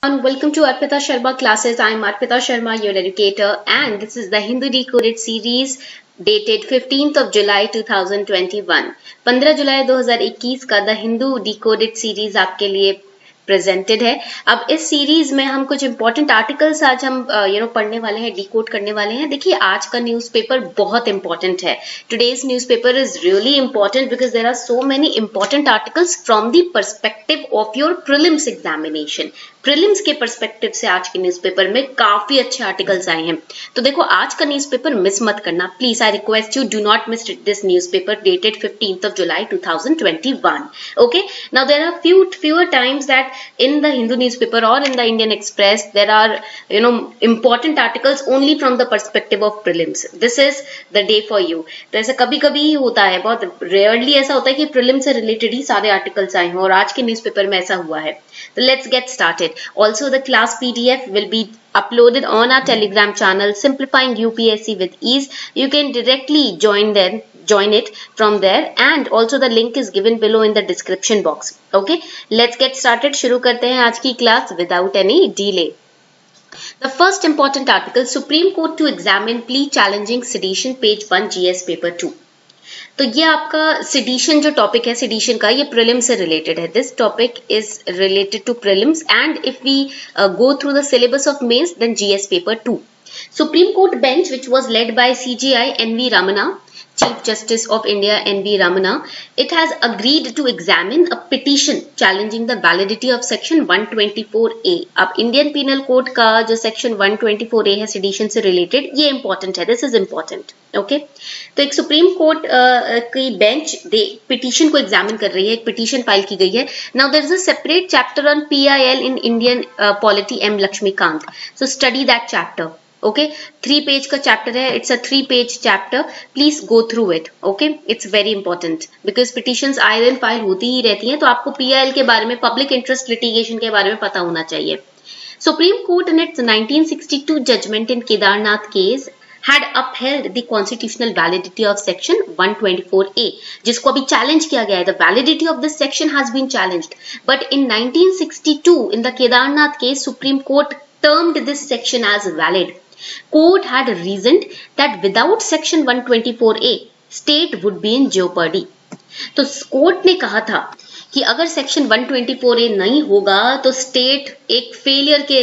And welcome to Arpita Sharma classes. I am Arpita Sharma, your educator, and this is the Hindu Decoded series dated 15th of July 2021. 15 जुलाई 2021 का the Hindu decoded series आपके लिए presented है। अब इस series में हम कुछ important articles आज हम पढ़ने वाले हैं, डिकोड करने वाले हैं। देखिए आज का न्यूज़पेपर बहुत इंपॉर्टेंट है। Today's newspaper is really important because there are so many important articles from the perspective of your prelims examination. Prelims के पर्सपेक्टिव से आज के न्यूज़पेपर में काफी अच्छे आर्टिकल्स आए हैं। तो देखो आज का न्यूज़पेपर मिस मत करना please. I request you do not miss this newspaper dated 15th of July 2021. Okay, now there are fewer times that in the Hindu newspaper or in the Indian Express there are important articles only from the perspective of prelims. This is the day for you. तो ऐसा कभी कभी ही होता है, बहुत rarely ऐसा होता है कि प्रीलिम से रिलेटेड ही सारे आर्टिकल्स आए हों, और आज के न्यूज़पेपर में ऐसा हुआ है। तो let's get started. Also, the class PDF will be uploaded on our Telegram channel, Simplifying UPSC with Ease. You can directly join it from there, and also the link is given below in the description box. Okay, let's get started. शुरू करते हैं आज की class without any delay. The first important article: Supreme Court to examine plea challenging sedition, page 1, GS paper 2. तो ये आपका sedition जो topic है, सेडिशन का, ये प्रीलिम्स से रिलेटेड है। This topic is related to prelims and if we go through the syllabus of mains then GS paper 2. Supreme court bench which was led by CJI NV Ramana, Chief Justice of India NV Ramana, it has agreed to examine a petition challenging the validity of section 124A. अब Indian penal code का जो section 124A है sedition से related, ये important है। This is important. Okay, तो एक supreme court की बेंच पिटीशन को एग्जामिन कर रही है, एक पिटीशन फाइल की गई है। Now there is a separate chapter on PIL in Indian polity M Lakshmikant, so study that chapter. Okay, 3 page का चैप्टर है, it's a 3 page chapter, please go through it. Okay, it's very important because petitions आए दिन file होती ही रहती हैं, तो आपको PIL के बारे में, पब्लिक इंटरेस्ट लिटिगेशन के बारे में पता होना चाहिए। Supreme court in its 1962 judgement in Kedarnath case had upheld the constitutional validity of section 124A, जिसको अभी चैलेंज किया गया है। The validity of this section has been challenged, but in 1962 in the Kedarnath case, Supreme Court termed this section as valid. Court had reasoned that without section 124A, state would be in jeopardy. तो court ने कहा था कि अगर section 124A नहीं होगा तो state एक फेलियर के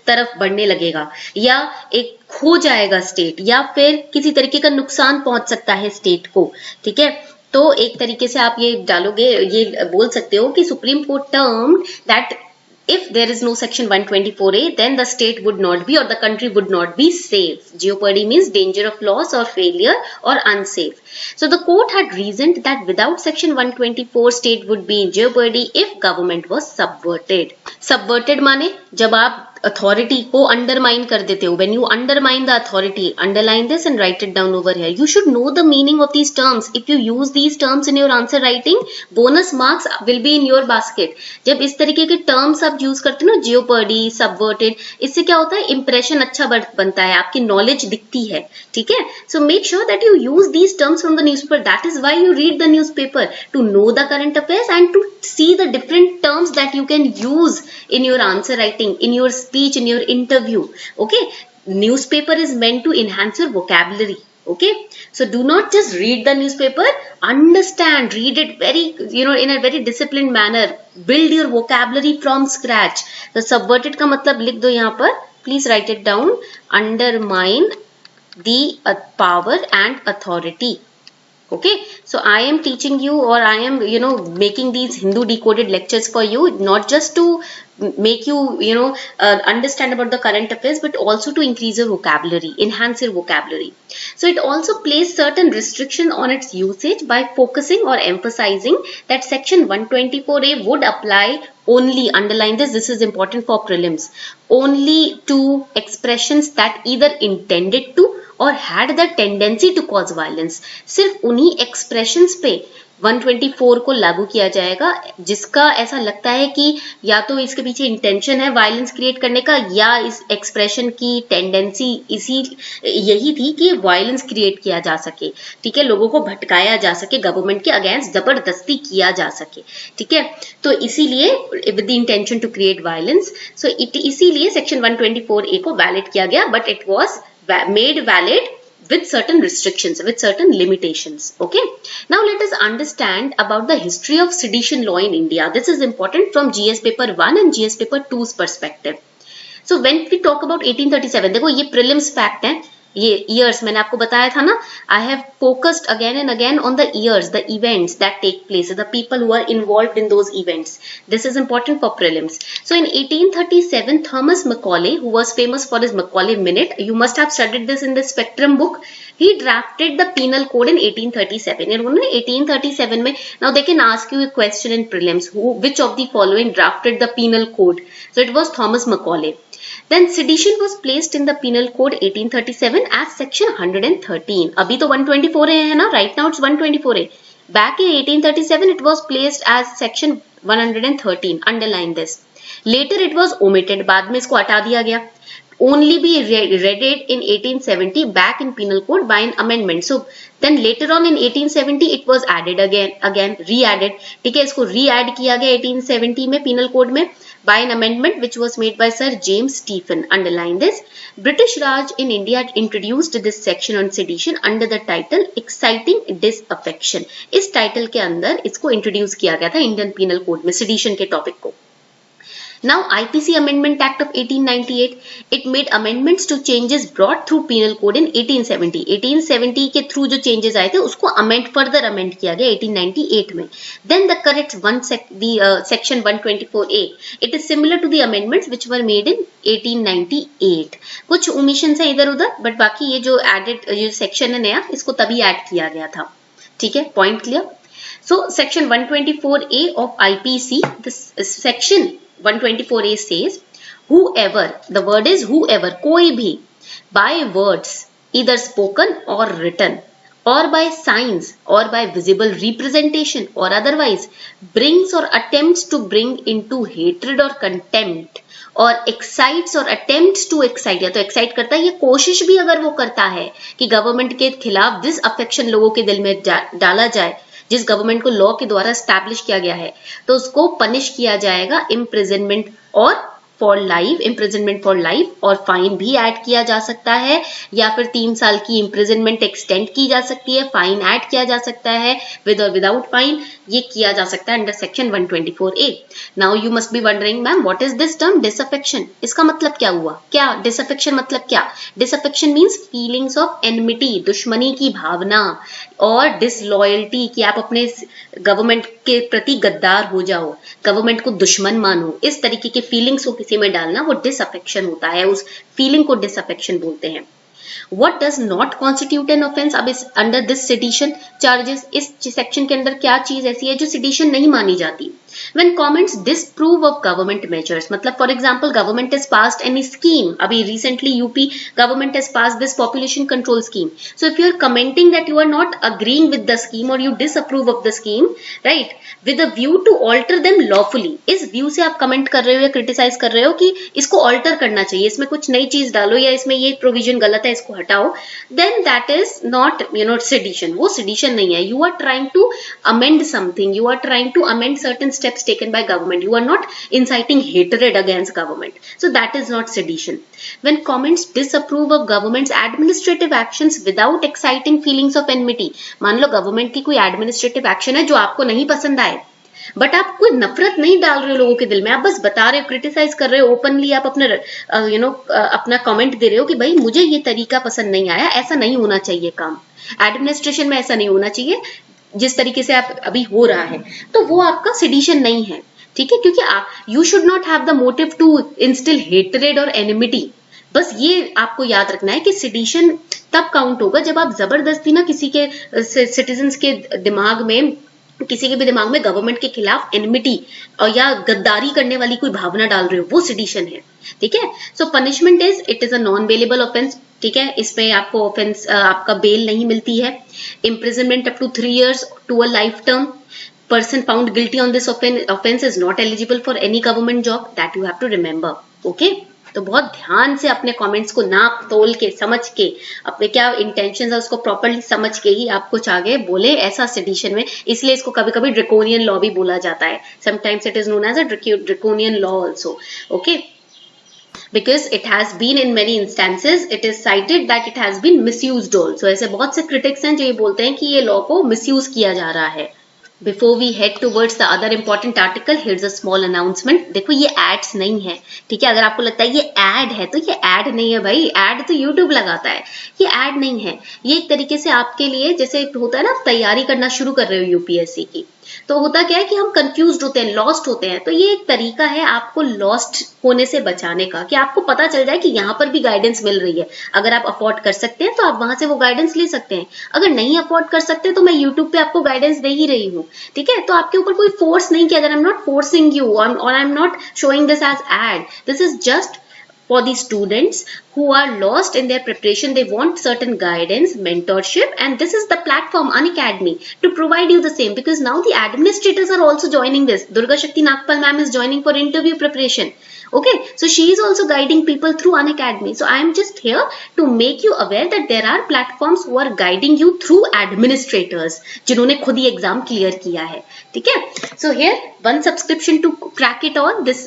तरफ बढ़ने लगेगा, या एक खो जाएगा स्टेट, या फिर किसी तरीके का नुकसान पहुंच सकता है स्टेट को। ठीक है, तो एक तरीके से आप ये डालोगे, ये बोल सकते हो कि supreme court term that if there is no section 124A, then the state would not be, or the country would not be safe. Jeopardy means danger of loss or failure or unsafe. So the court had reasoned that without section 124, state would be in jeopardy if government was subverted. Subverted माने जब आप authority को undermine कर देते हो, when you undermine the authority, underline this and write it down over here. You should know the meaning of these terms. If you use these terms in your answer writing, bonus marks will be in your basket. जब इस तरीके के terms आप use करते हो ना, jeopardy, subverted, इससे क्या होता है, इंप्रेशन अच्छा बनता है, आपकी नॉलेज दिखती है। ठीक है, so make sure that you use these terms from the newspaper. That is why you read the newspaper, to know the current affairs and to see the different terms that you can use in your answer writing, in your speech, in your interview. Okay, newspaper is meant to enhance your vocabulary. Okay, so do not just read the newspaper, understand, read it very in a very disciplined manner, build your vocabulary from scratch. तो subverted का मतलब लिख दो यहाँ पर, please write it down, undermine the power and authority. Okay, so I am teaching you, or I am making these Hindu decoded lectures for you, not just to make you understand about the current affairs, but also to increase your vocabulary, enhance your vocabulary. So it also placed certain restriction on its usage by focusing or emphasizing that section 124A would apply only, underline this is important for prelims, only to expressions that either intended to or had the tendency to cause violence. सिर्फ उन्हीं expressions पे 124 को लागू किया जाएगा, जिसका ऐसा लगता है कि या तो इसके पीछे इंटेंशन है वायलेंस क्रिएट करने का, या इस एक्सप्रेशन की टेंडेंसी यही थी कि वायलेंस क्रिएट किया जा सके, ठीक है, लोगों को भटकाया जा सके, गवर्नमेंट के अगेंस्ट जबरदस्ती किया जा सके, ठीक है। तो इसीलिए with the intention to create violence, so इसीलिए सेक्शन 124A को वैलिड किया गया, but it was made valid with certain restrictions, with certain limitations. Okay, now let us understand about the history of sedition law in India. This is important from GS paper 1 and GS paper 2's perspective. So when we talk about 1837, देखो ये prelims fact है, ये years मैंने आपको बताया था ना, I have focused again and again on the years, the events that take place, the people who are involved in those events. This is important for prelims. So in 1837, Thomas Macaulay, who was famous for his Macaulay Minute, you must have studied this in the Spectrum book, he drafted the penal code in 1837. इन्होंने 1837 में, now they can ask you a question in prelims, which of the following drafted the penal code? So it was Thomas Macaulay. Then sedition was placed in the penal code 1837 as section 113. अभी तो 124A है ना, right now it's 124A. Back in 1837 it was placed as section 113. Underline this. Later it was omitted. बाद में इसको हटा दिया गया. Only be read in 1870 back in penal code by an amendment. So then later on in 1870 it was added again re-added. ठीक है, इसको re-add किया गया 1870 में penal code में by an amendment which was made by Sir James Stephen. Underline this. British Raj in India introduced this section on sedition under the title Exciting Disaffection. इस title के अंदर इसको introduce किया गया था Indian Penal Code में sedition के topic को. Now IPC Amendment Act of 1898, it made amendments to changes brought through Penal Code in 1870. 1870 के through जो changes आए थे उसको further amend किया गया 1898 में. Then the correct section 124A. It is similar to the amendments which were made in 1898. कुछ omissions है इधर उधर, but बाकी ये जो added ये section है नया, इसको तभी add किया गया था. ठीक है, point clear? So section 124A of IPC, this section 124A says, whoever, the word is whoever, कोई भी, by words either spoken or written, or by signs or by visible representation or otherwise, brings or attempts to bring into hatred or contempt, or excites or attempts to excite, या तो excite करता है, ये कोशिश भी अगर वो करता है कि गवर्नमेंट के खिलाफ disaffection लोगों के दिल में डाला जाए, जिस गवर्नमेंट को लॉ के द्वारा स्टैब्लिश किया गया है, तो उसको पनिश किया जाएगा इम्प्रिजनमेंट और for life, imprisonment for life, और फाइन भी ऐड किया जा सकता है, या फिर 3 साल की इम्प्रिजनमेंट एक्सटेंड की जा सकती है, फाइन ऐड किया जा सकता है, विद और विदाउट फाइन, ये किया जा सकता है under section 124A. Now you must be wondering, ma'am what is this term disaffection, इसका मतलब क्या हुआ, क्या डिसअफेक्शन मतलब क्या? Disaffection means feelings of enmity, दुश्मनी की भावना, और डिसलॉयल्टी, कि आप अपने गवर्नमेंट के प्रति गद्दार हो जाओ, गवर्नमेंट को दुश्मन मानो, इस तरीके के फीलिंग्स को किसी में डालना वो डिसअफेक्शन होता है, उस फीलिंग को डिसअफेक्शन बोलते हैं. What does not constitute an offense? अब इस अंडर दिस सेडिशन चार्जेस, इस सेक्शन के अंदर क्या चीज ऐसी है जो सेडिशन नहीं मानी जाती? When comments disapprove of government measures, मतलब for example government has passed any scheme, अभी recently UP government has passed this population control scheme. So if you are commenting that you are not agreeing with the scheme or you disapprove of the scheme, right, with a view to alter them lawfully, इस view से आप comment कर रहे हो या criticize कर रहे हो कि इसको alter करना चाहिए, इसमें कुछ नई चीज डालो, या इसमें ये provision गलत है इसको हटाओ, then that is not, sedition. वो sedition नहीं है. You are trying to amend something, you are trying to amend certain steps taken by government. You are not inciting hatred against government. So that is not sedition. When comments disapprove of government's administrative actions without exciting feelings of enmity, मान लो government की कोई administrative action है जो आपको नहीं पसंद आए, but आप कोई नफरत नहीं डाल रहे हो लोगों के दिल में, आप बस बता रहे हो, क्रिटिसाइज कर रहे हो ओपनली, आप अपने अपना कमेंट दे रहे हो कि भाई मुझे ये तरीका पसंद नहीं आया, ऐसा नहीं होना चाहिए काम, एडमिनिस्ट्रेशन में ऐसा नहीं होना चाहिए जिस तरीके से आप अभी हो रहा है, तो वो आपका सेडिशन नहीं है. ठीक है, क्योंकि you should not have the motive to instil hatred और एनिमिटी. बस ये आपको याद रखना है कि सेडिशन तब काउंट होगा जब आप जबरदस्ती ना किसी के सिटीजन्स के दिमाग में, किसी के भी दिमाग में गवर्नमेंट के खिलाफ एनिमिटी और या गद्दारी करने वाली कोई भावना डाल रहे हो, वो सेडिशन है. ठीक है, so punishment is, it is a non bailable offence. ठीक है, इस पे आपको ऑफेंस आपका बेल नहीं मिलती है। Imprisonment up to 3 years to a life term. Person found guilty on this offense is not eligible for any government job, that you have to remember. Okay, तो बहुत ध्यान से अपने कमेंट्स को नाप तोल के समझ के अपने क्या इंटेंशन है उसको प्रॉपरली समझ के ही आप कुछ आगे बोले ऐसा सेडिशन में। इसलिए इसको कभी कभी ड्रेकोनियन लॉ भी बोला जाता है। Sometimes it is known as a draconian law also. Okay, because it has been in many instances it is cited that it has been misused also। ऐसे बहुत से क्रिटिक्स हैं जो ये बोलते हैं कि ये लॉ को मिसयूज किया जा रहा है। Before we head towards the other important article, here's a small announcement। देखो ये एड्स नहीं है, ठीक है। अगर आपको लगता है ये एड है तो ये एड नहीं है भाई, एड तो यूट्यूब लगाता है, ये एड नहीं है। ये एक तरीके से आपके लिए जैसे होता है ना, आप तैयारी करना शुरू कर रहे हो यूपीएससी की, तो होता क्या है कि हम कंफ्यूज्ड होते हैं, लॉस्ट होते हैं। तो ये एक तरीका है आपको लॉस्ट होने से बचाने का, कि आपको पता चल जाए कि यहाँ पर भी गाइडेंस मिल रही है। अगर आप अफोर्ड कर सकते हैं तो आप वहां से वो गाइडेंस ले सकते हैं। अगर नहीं अफोर्ड कर सकते तो मैं यूट्यूब पे आपको गाइडेंस दे ही रही हूँ, ठीक है। तो आपके ऊपर कोई फोर्स नहीं किया जा रहा। I am not forcing you और I am not showing this as ad. This is just for the students who are lost in their preparation. They want certain guidance, mentorship, and this is the platform Unacademy to provide you the same, because now the administrators are also joining this. Durga Shakti Nagpal ma'am is joining for interview preparation. Okay, so she is also guiding people through Unacademy. So I am just here to make you aware that there are platforms who are guiding you through administrators जिन्होंने खुद ही exam clear किया है, ठीक है। So here one subscription to crack it all. This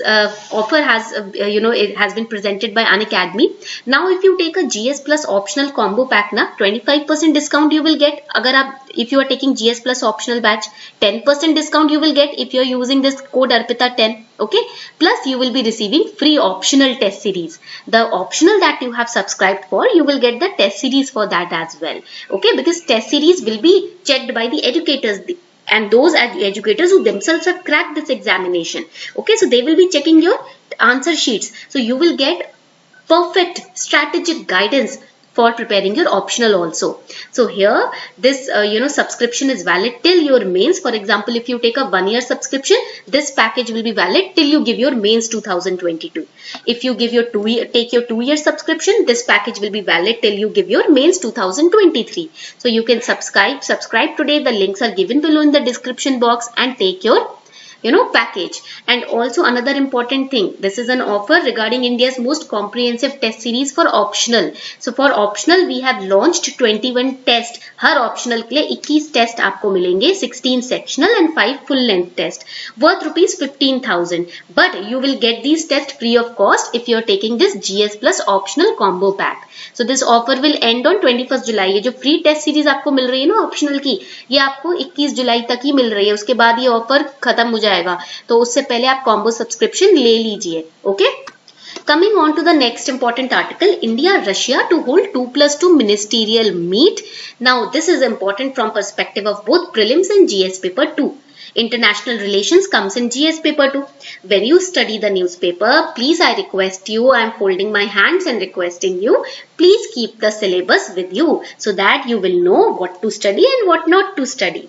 offer has it has been presented by Unacademy. Now if you take a GS Plus optional combo pack na 25% discount you will get। अगर आप if you are taking GS Plus optional batch 10% discount you will get if you are using this code Arpita 10। Okay, plus you will be receiving free optional test series। The optional that you have subscribed for, you will get the test series for that as well। Okay, because test series will be checked by the educators and those educators who themselves have cracked this examination। Okay, so they will be checking your answer sheets, so you will get perfect strategic guidance for preparing your optional also। So here this subscription is valid till your mains। For example, if you take a 1 year subscription, this package will be valid till you give your mains 2022। If you give your take your 2 year subscription, this package will be valid till you give your mains 2023। So you can subscribe today। The links are given below in the description box and take your package। And also another important thing, this is an offer regarding India's most comprehensive test series for optional। So for optional we have launched 21 test। Her optional के लिए 21 test आपको मिलेंगे, 16 sectional and 5 full length test worth ₹15,000। But you will get these tests free of cost if you are taking this GS Plus optional combo pack। So this offer will end on 21st July। ये जो free test series आपको मिल रही है ना optional की, ये आपको 21 जुलाई तक ही मिल रही है। उसके बाद ये ऑफर खत्म हो जाएगा, तो उससे पहले आप कॉम्बो सब्सक्रिप्शन ले लीजिए। Okay, Coming on to the next important article, India Russia to hold 2+2 ministerial meet। Now this is important from perspective of both prelims and GS paper 2। International relations comes in GS paper 2। When you study the newspaper, please I request you, I am folding my hands and requesting you, please keep the syllabus with you so that you will know what to study and what not to study।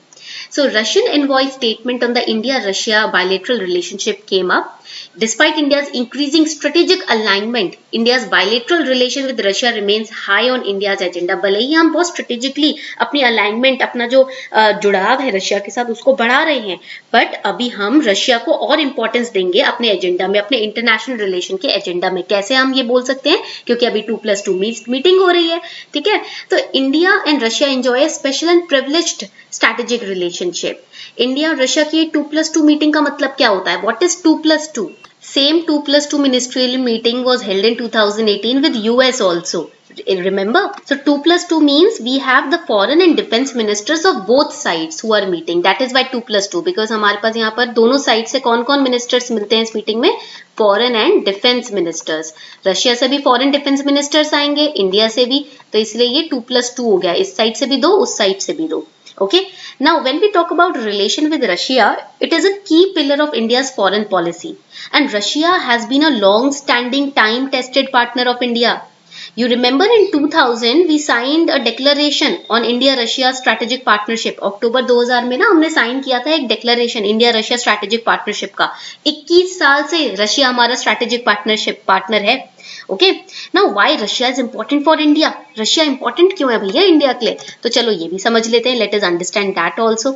So Russian envoy statement on the India-Russia bilateral relationship came up। Despite India's increasing strategic alignment, India's bilateral relation with Russia remains high on India's agenda। भले ही हम बहुत strategically अपनी alignment, अपना जो जुड़ाव है Russia के साथ उसको बढ़ा रहे हैं, बट अभी हम रशिया को और इम्पोर्टेंस देंगे अपने एजेंडा में, अपने इंटरनेशनल रिलेशन के एजेंडा में। कैसे हम ये बोल सकते हैं, क्योंकि अभी 2+2 मीटिंग हो रही है, ठीक है। तो India and Russia enjoy special and privileged strategic relationship. India और रशिया की 2+2 मीटिंग का मतलब क्या होता है? What is 2+2? Same 2+2 ministerial meeting was held in 2018 with US also। Remember? So 2+2 means we have the foreign and defense ministers of both sides who are meeting। That is why 2+2, because हमारे पास यहाँ पर दोनों side से कौन कौन ministers मिलते हैं इस मीटिंग में? Foreign and defence ministers. Russia से भी फॉरेन डिफेंस मिनिस्टर्स आएंगे, इंडिया से भी, तो इसलिए ये 2+2 हो गया। इस साइड से भी दो, उस साइड से भी दो। Okay, now when we talk about relation with Russia, it is a key pillar of India's foreign policy, and Russia has been a long-standing, time-tested partner of India। You remember in 2000 we signed a declaration on India Russia strategic partnership. अक्टूबर 2000 में ना हमने sign किया था एक declaration India Russia strategic partnership का. 21 साल से Russia हमारा strategic partner है. Okay, now why Russia is important for India? Russia important क्यों है भैया इंडिया के लिए? तो चलो ये भी समझ लेते हैं. Let us understand that also.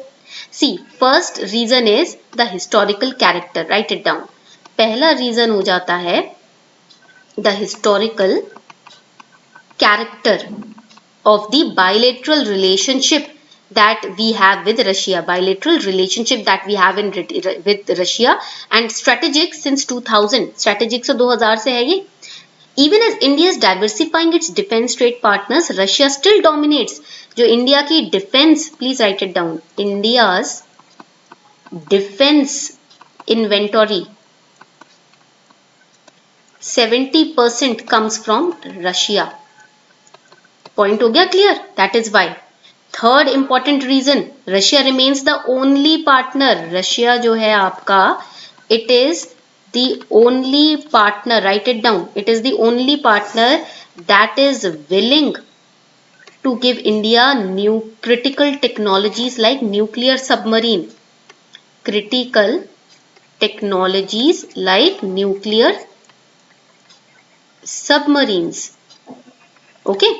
See, first reason is the historical character. Write it down. पहला reason हो जाता है the historical character of the bilateral relationship that we have with Russia, bilateral relationship that we have with Russia, and strategic since 2000, strategic से 2000 से है ये. Even as India is diversifying its defense trade partners, Russia still dominates. जो India की defense, please write it down, India's defense inventory 70% comes from Russia. Point हो गया clear? That is why. Third important reason, Russia remains the only partner. Russia जो है आपका, it is the only partner. Write it down. It is the only partner that is willing to give India new critical technologies like nuclear submarine. Critical technologies like nuclear submarines. Okay.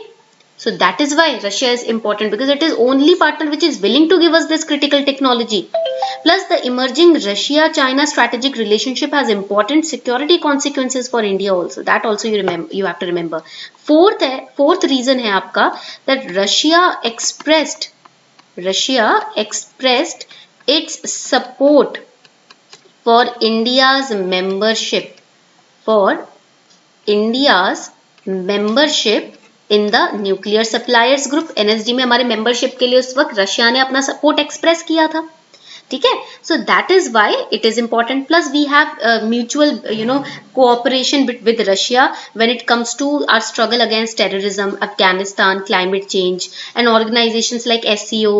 So that is why Russia is important, because it is only partner which is willing to give us this critical technology. Plus the emerging Russia-China strategic relationship has important security consequences for India also. That also you have to remember. Fourth reason है आपका that Russia expressed its support for India's membership in the nuclear suppliers group. NSD में हमारे membership के लिए उस वक्त Russia ने अपना सपोर्ट एक्सप्रेस किया था. ठीक है. So that is why it is important. Plus we have mutual cooperation with Russia when it comes to our struggle against terrorism, Afghanistan, climate change and organisations like SCO.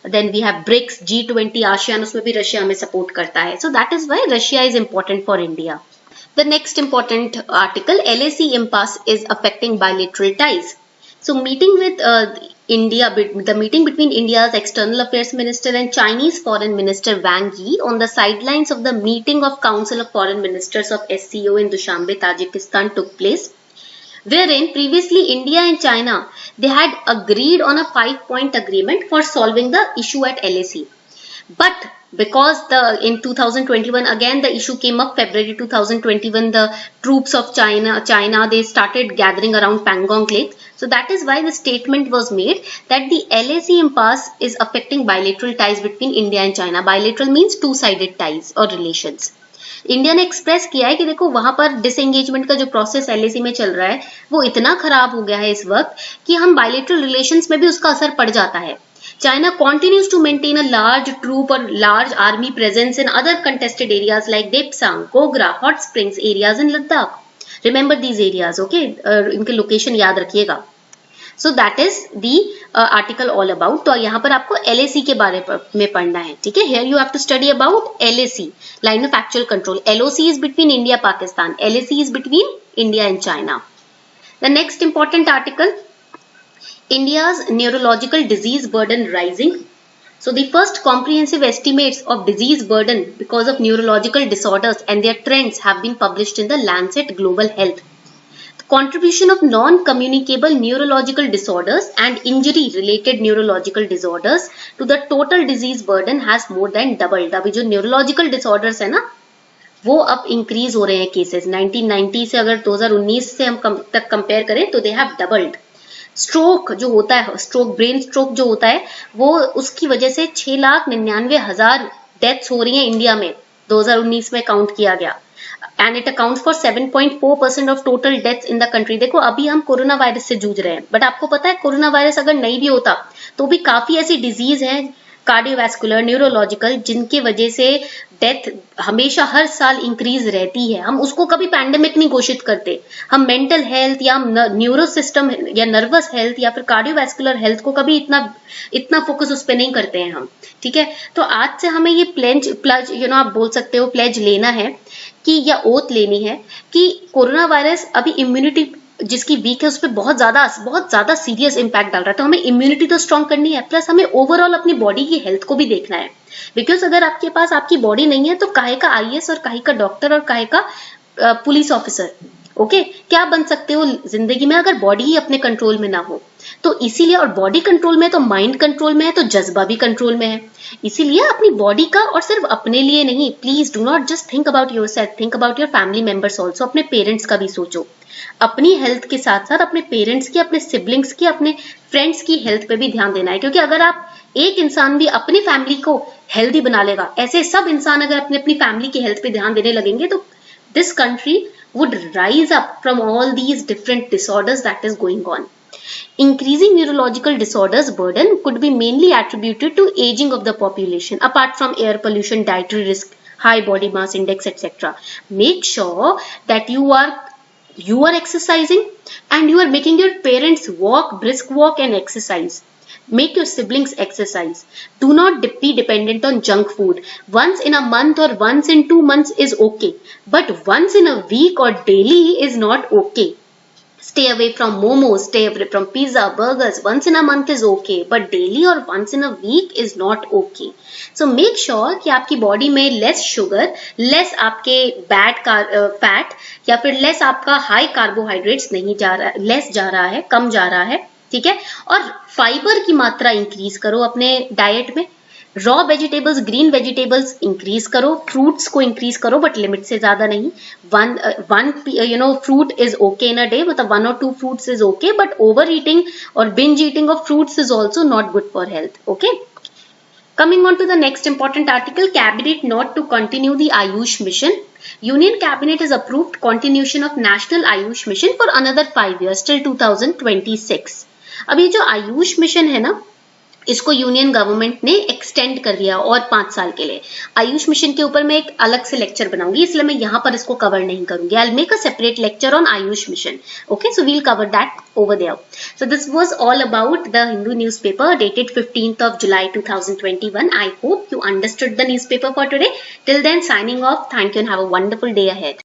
Then we have BRICS, G20, ASEAN, उसमें भी Russia हमें support करता है. So that is why Russia is important for India. The next important article, LAC impasse is affecting bilateral ties. So meeting with the meeting between India's External Affairs Minister and Chinese Foreign Minister Wang Yi on the sidelines of the meeting of Council of Foreign Ministers of SCO in Dushanbe, Tajikistan took place, wherein previously India and China, they had agreed on a 5-point agreement for solving the issue at LAC. But because in 2021 again the issue came up, February 2021, the troops of China they started gathering around Pangong Lake. So that is why the statement was made that the LAC impasse is affecting bilateral ties between India and China. Bilateral means two-sided ties or relations. India ने express किया है कि देखो वहां पर disengagement का जो process LAC में चल रहा है वो इतना खराब हो गया है इस वक्त कि हम बायलेटरल रिलेशंस में भी उसका असर पड़ जाता है. China continues to maintain a large troop or large army presence in other contested areas like Depsang, Gogra, Hot Springs areas in Ladakh. Remember these areas, okay? इनके location याद रखिएगा. So that is the article all about. तो यहाँ पर आपको LAC के बारे में पढ़ना है, ठीक है? Here you have to study about LAC, line of actual control. LOC is between India, Pakistan. LAC is between India and China. The next important article, India's neurological disease burden rising. So the first comprehensive estimates of disease burden because of neurological disorders and their trends have been published in the Lancet Global Health. The contribution of non-communicable neurological disorders and injury-related neurological disorders to the total disease burden has more than doubled. अभी जो neurological disorders है ना, वो अब increase हो रहे हैं cases. 1990 से अगर 2019 से हम तक compare करें तो they have doubled. स्ट्रोक जो होता है, ब्रेन स्ट्रोक जो होता है, वो उसकी वजह से 6,99,000 डेथ्स हो रही हैं इंडिया में 2019 में काउंट किया गया. And it account for 7.4% of total deaths in the country. देखो अभी हम कोरोना वायरस से जूझ रहे हैं, बट आपको पता है कोरोना वायरस अगर नहीं भी होता तो भी काफी ऐसी डिजीज हैं कार्डियोवैस्कुलर, न्यूरोलॉजिकल, जिनके वजह से डेथ हमेशा हर साल इंक्रीज रहती है. हम उसको कभी पैंडेमिक नहीं घोषित करते. हम मेंटल हेल्थ या न्यूरो सिस्टम या नर्वस हेल्थ या फिर कार्डियोवैस्कुलर हेल्थ को कभी इतना फोकस उस पर नहीं करते हैं हम, ठीक है? तो आज से हमें ये प्लेज आप बोल सकते हो प्लेज लेना है कि या ओथ लेनी है कि कोरोना वायरस अभी इम्यूनिटी जिसकी वीक है उस पर बहुत ज्यादा सीरियस इंपैक्ट डाल रहा है। तो हमें इम्यूनिटी तो स्ट्रांग करनी है, प्लस हमें ओवरऑल अपनी बॉडी की हेल्थ को भी देखना है। बिकॉज अगर आपके पास आपकी बॉडी नहीं है तो काहे का आईएएस और काहे का डॉक्टर और काहे का पुलिस ऑफिसर। ओके, क्या बन सकते हो जिंदगी में अगर बॉडी ही अपने कंट्रोल में ना हो। तो इसीलिए, और बॉडी कंट्रोल में है तो माइंड कंट्रोल में है तो जज्बा भी कंट्रोल में है। इसीलिए अपनी बॉडी का, और सिर्फ अपने लिए नहीं, please do not just think about yourself, think about your family members also. अपने पेरेंट्स का भी सोचो। अपनी हेल्थ के साथ साथ अपने पेरेंट्स की, अपने सिबलिंग्स की, अपने फ्रेंड्स की हेल्थ पे भी ध्यान देना है। क्योंकि अगर आप एक इंसान भी अपनी फैमिली को हेल्दी बना लेगा, ऐसे सब इंसान अगर अपने अपनी फैमिली की हेल्थ पे ध्यान देने लगेंगे तो this country would rise up from all these different disorders that is going on. Increasing neurological disorders burden could be mainly attributed to aging of the population, apart from air pollution, dietary risk, high body mass index, etc. Make sure that you are exercising and you are making your parents walk, brisk walk and exercise. Make your siblings exercise. Do not be dependent on junk food. Once in a month or once in 2 months is okay. But once in a week or daily is not okay. Stay away from momos, stay away from pizza, burgers. Once in a month is okay. But daily or once in a week is not okay. So make sure कि आपकी body में less sugar, less आपके bad fat या फिर less आपका high carbohydrates नहीं जा रहा, लेस जा रहा है, कम जा रहा है। ठीक है, और फाइबर की मात्रा इंक्रीज करो अपने डाइट में। Raw vegetables, green vegetables increase करो, फ्रूट्स को इंक्रीज करो बट लिमिट से ज्यादा नहीं। One fruit is okay in a day, मतलब 1 or 2 fruits is okay, but overeating or binge eating of fruits is also not good for health. Okay, coming on to the next important article, cabinet not to continue the Ayush mission. Union cabinet has approved continuation of national Ayush mission for another 5 years till 2026. अब ये जो Ayush mission है ना, इसको union government ने extend कर दिया और 5 साल के लिए। आयुष मिशन के ऊपर मैं एक अलग से लेक्चर बनाऊंगी, इसलिए मैं यहाँ पर इसको कवर नहीं करूंगी। I will make a separate lecture on Ayush mission. Okay, so we will cover that over there. So this was all about the Hindu newspaper dated 15th of July 2021. I hope you understood the newspaper for today. Till then, signing off. Thank you and have a wonderful day ahead.